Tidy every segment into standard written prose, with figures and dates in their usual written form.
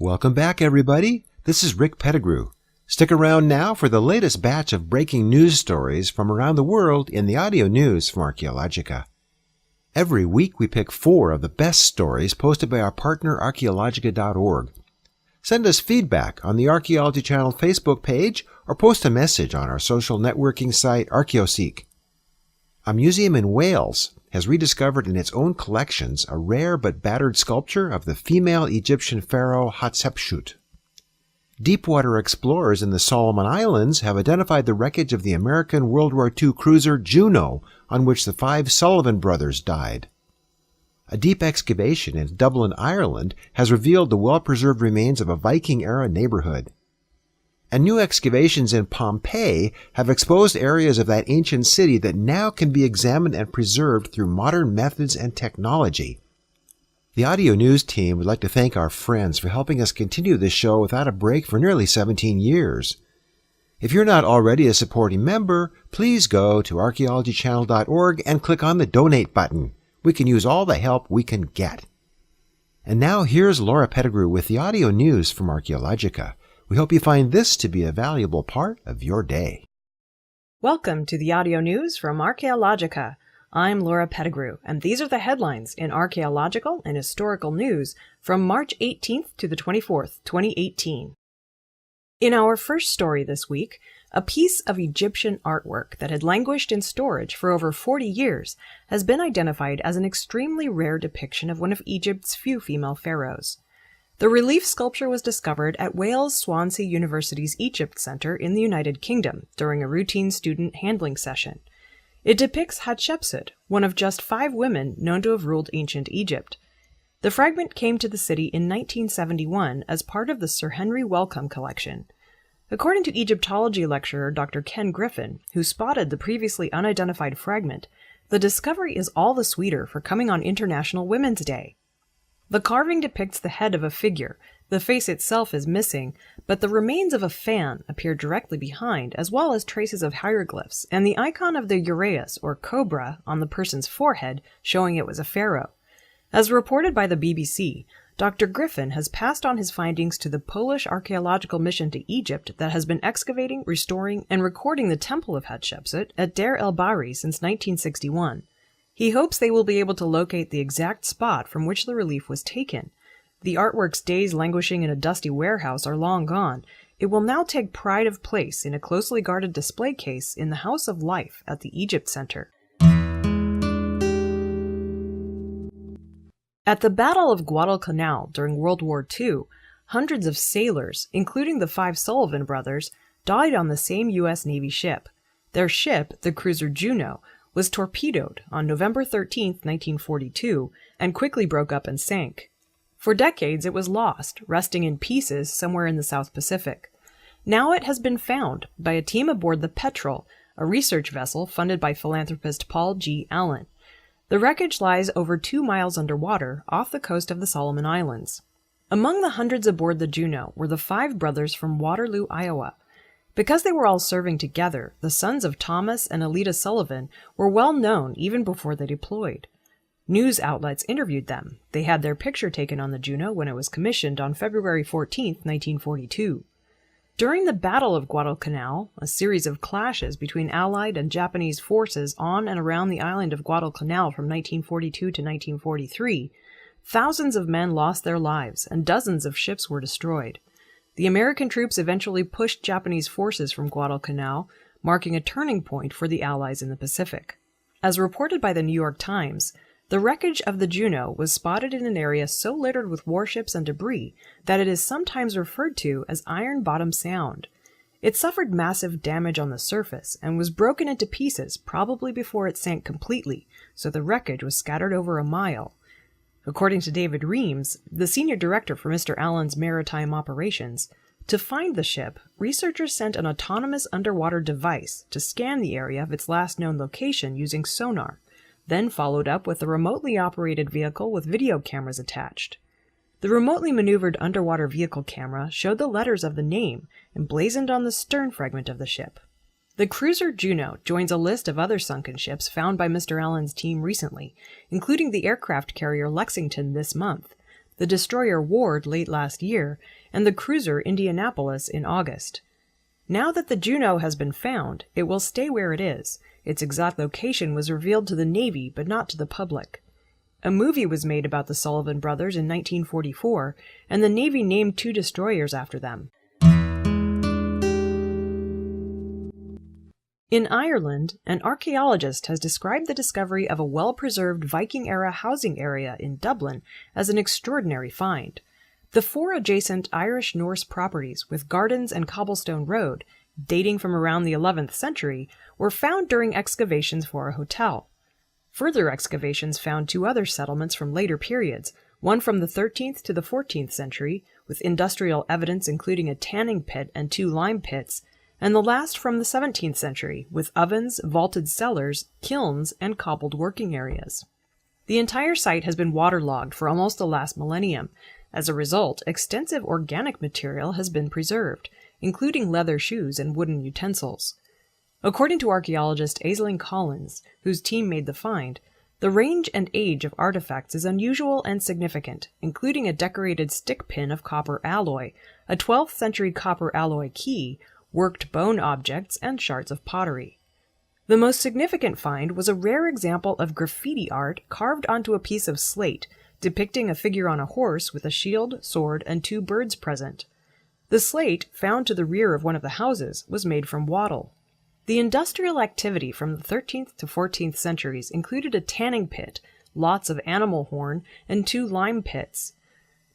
Welcome back, everybody. This is Rick Pettigrew. Stick around now for the latest batch of breaking news stories from around the world in the audio news from Archaeologica. Every week we pick 4 of the best stories posted by our partner Archaeologica.org. Send us feedback on the Archaeology Channel Facebook page or post a message on our social networking site ArchaeoSeek. A museum in Wales has rediscovered in its own collections a rare but battered sculpture of the female Egyptian pharaoh Hatshepsut. Deepwater explorers in the Solomon Islands have identified the wreckage of the American World War II cruiser Juneau, on which the 5 Sullivan brothers died. A deep excavation in Dublin, Ireland, has revealed the well-preserved remains of a Viking-era neighborhood. And new excavations in Pompeii have exposed areas of that ancient city that now can be examined and preserved through modern methods and technology. The audio news team would like to thank our friends for helping us continue this show without a break for nearly 17 years. If you're not already a supporting member, please go to archaeologychannel.org and click on the donate button. We can use all the help we can get. And now here's Laura Pettigrew with the audio news from Archaeologica. We hope you find this to be a valuable part of your day. Welcome to the audio news from Archaeologica. I'm Laura Pettigrew, and these are the headlines in archaeological and historical news from March 18th to the 24th, 2018. In our first story this week, a piece of Egyptian artwork that had languished in storage for over 40 years has been identified as an extremely rare depiction of one of Egypt's few female pharaohs. The relief sculpture was discovered at Wales Swansea University's Egypt Center in the United Kingdom during a routine student handling session. It depicts Hatshepsut, one of just 5 women known to have ruled ancient Egypt. The fragment came to the city in 1971 as part of the Sir Henry Wellcome collection. According to Egyptology lecturer Dr. Ken Griffin, who spotted the previously unidentified fragment, the discovery is all the sweeter for coming on International Women's Day. The carving depicts the head of a figure. The face itself is missing, but the remains of a fan appear directly behind, as well as traces of hieroglyphs, and the icon of the uraeus, or cobra, on the person's forehead, showing it was a pharaoh. As reported by the BBC, Dr. Griffin has passed on his findings to the Polish archaeological mission to Egypt that has been excavating, restoring, and recording the Temple of Hatshepsut at Deir el-Bahri since 1961. He hopes they will be able to locate the exact spot from which the relief was taken. The artwork's days languishing in a dusty warehouse are long gone. It will now take pride of place in a closely guarded display case in the House of Life at the Egypt Center. At the Battle of Guadalcanal during World War II, hundreds of sailors, including the 5 Sullivan brothers, died on the same U.S. Navy ship. Their ship, the cruiser Juneau, was torpedoed on November 13, 1942, and quickly broke up and sank. For decades it was lost, resting in pieces somewhere in the South Pacific. Now it has been found by a team aboard the Petrel, a research vessel funded by philanthropist Paul G. Allen. The wreckage lies over 2 miles underwater off the coast of the Solomon Islands. Among the hundreds aboard the Juneau were the 5 brothers from Waterloo, Iowa. Because they were all serving together, the sons of Thomas and Alida Sullivan were well known even before they deployed. News outlets interviewed them. They had their picture taken on the Juneau when it was commissioned on February 14, 1942. During the Battle of Guadalcanal, a series of clashes between Allied and Japanese forces on and around the island of Guadalcanal from 1942 to 1943, thousands of men lost their lives and dozens of ships were destroyed. The American troops eventually pushed Japanese forces from Guadalcanal, marking a turning point for the Allies in the Pacific. As reported by the New York Times, the wreckage of the Juneau was spotted in an area so littered with warships and debris that it is sometimes referred to as Iron Bottom Sound. It suffered massive damage on the surface and was broken into pieces probably before it sank completely, so the wreckage was scattered over a mile. According to David Reams, the senior director for Mr. Allen's maritime operations, to find the ship, researchers sent an autonomous underwater device to scan the area of its last known location using sonar, then followed up with a remotely operated vehicle with video cameras attached. The remotely maneuvered underwater vehicle camera showed the letters of the name emblazoned on the stern fragment of the ship. The cruiser Juneau joins a list of other sunken ships found by Mr. Allen's team recently, including the aircraft carrier Lexington this month. the destroyer Ward late last year, and the cruiser Indianapolis in August. Now that the Juneau has been found, it will stay where it is. Its exact location was revealed to the Navy, but not to the public. A movie was made about the Sullivan brothers in 1944, and the Navy named 2 destroyers after them. In Ireland, an archaeologist has described the discovery of a well-preserved Viking-era housing area in Dublin as an extraordinary find. The 4 adjacent Irish-Norse properties with gardens and cobblestone road, dating from around the 11th century, were found during excavations for a hotel. Further excavations found 2 other settlements from later periods, one from the 13th to the 14th century, with industrial evidence including a tanning pit and 2 lime pits, and the last from the 17th century, with ovens, vaulted cellars, kilns, and cobbled working areas. The entire site has been waterlogged for almost the last millennium. As a result, extensive organic material has been preserved, including leather shoes and wooden utensils. According to archaeologist Aisling Collins, whose team made the find, the range and age of artifacts is unusual and significant, including a decorated stick pin of copper alloy, a 12th century copper alloy key, worked bone objects, and shards of pottery. The most significant find was a rare example of graffiti art carved onto a piece of slate, depicting a figure on a horse with a shield, sword, and 2 birds present. The slate, found to the rear of one of the houses, was made from wattle. The industrial activity from the 13th to 14th centuries included a tanning pit, lots of animal horn, and 2 lime pits.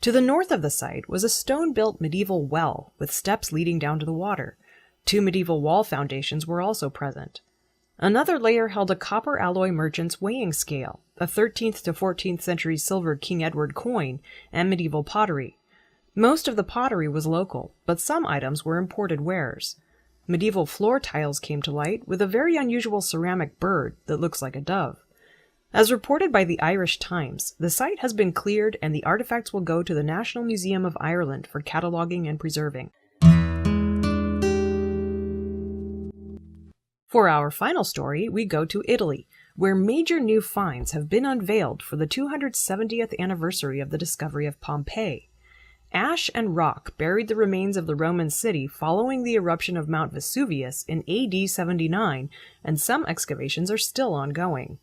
To the north of the site was a stone-built medieval well with steps leading down to the water. 2 medieval wall foundations were also present. Another layer held a copper alloy merchant's weighing scale, a 13th to 14th century silver King Edward coin, and medieval pottery. Most of the pottery was local, but some items were imported wares. Medieval floor tiles came to light with a very unusual ceramic bird that looks like a dove. As reported by the Irish Times, the site has been cleared and the artifacts will go to the National Museum of Ireland for cataloguing and preserving. For our final story, we go to Italy, where major new finds have been unveiled for the 270th anniversary of the discovery of Pompeii. Ash and rock buried the remains of the Roman city following the eruption of Mount Vesuvius in AD 79, and some excavations are still ongoing.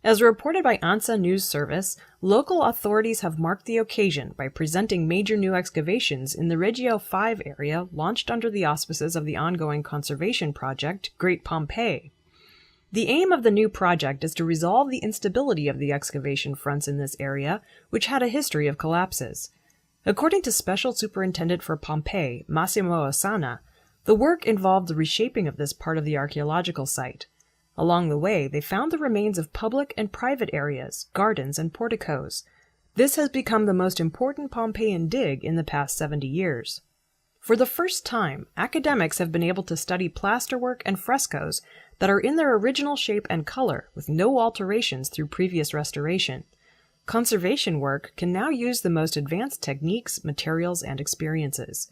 As reported by ANSA News Service, local authorities have marked the occasion by presenting major new excavations in the Regio 5 area launched under the auspices of the ongoing conservation project, Great Pompeii. The aim of the new project is to resolve the instability of the excavation fronts in this area, which had a history of collapses. According to Special Superintendent for Pompeii, Massimo Ossana, the work involved the reshaping of this part of the archaeological site. Along the way, they found the remains of public and private areas, gardens, and porticos. This has become the most important Pompeian dig in the past 70 years. For the first time, academics have been able to study plasterwork and frescoes that are in their original shape and color, with no alterations through previous restoration. Conservation work can now use the most advanced techniques, materials, and experiences.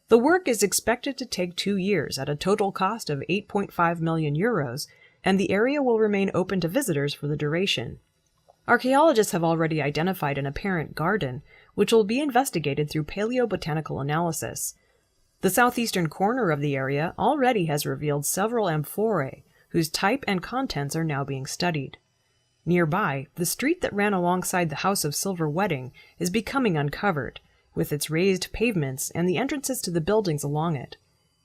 The work is expected to take 2 years at a total cost of 8.5 million euros, and the area will remain open to visitors for the duration. Archaeologists have already identified an apparent garden, which will be investigated through paleobotanical analysis. The southeastern corner of the area already has revealed several amphorae, whose type and contents are now being studied. Nearby, the street that ran alongside the House of Silver Wedding is becoming uncovered, with its raised pavements and the entrances to the buildings along it.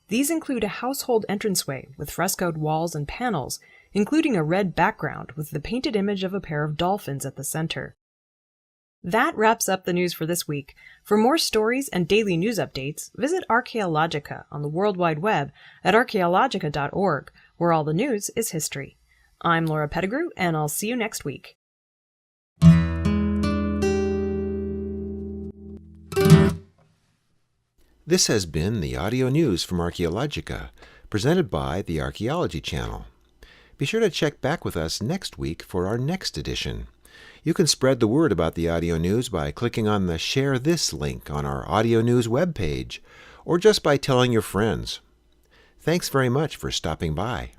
These include a household entranceway with frescoed walls and panels, including a red background with the painted image of a pair of dolphins at the center. That wraps up the news for this week. For more stories and daily news updates, visit Archaeologica on the World Wide Web at archaeologica.org, where all the news is history. I'm Laura Pettigrew, and I'll see you next week. This has been the audio news from Archaeologica, presented by the Archaeology Channel. Be sure to check back with us next week for our next edition. You can spread the word about the audio news by clicking on the Share This link on our audio news webpage, or just by telling your friends. Thanks very much for stopping by.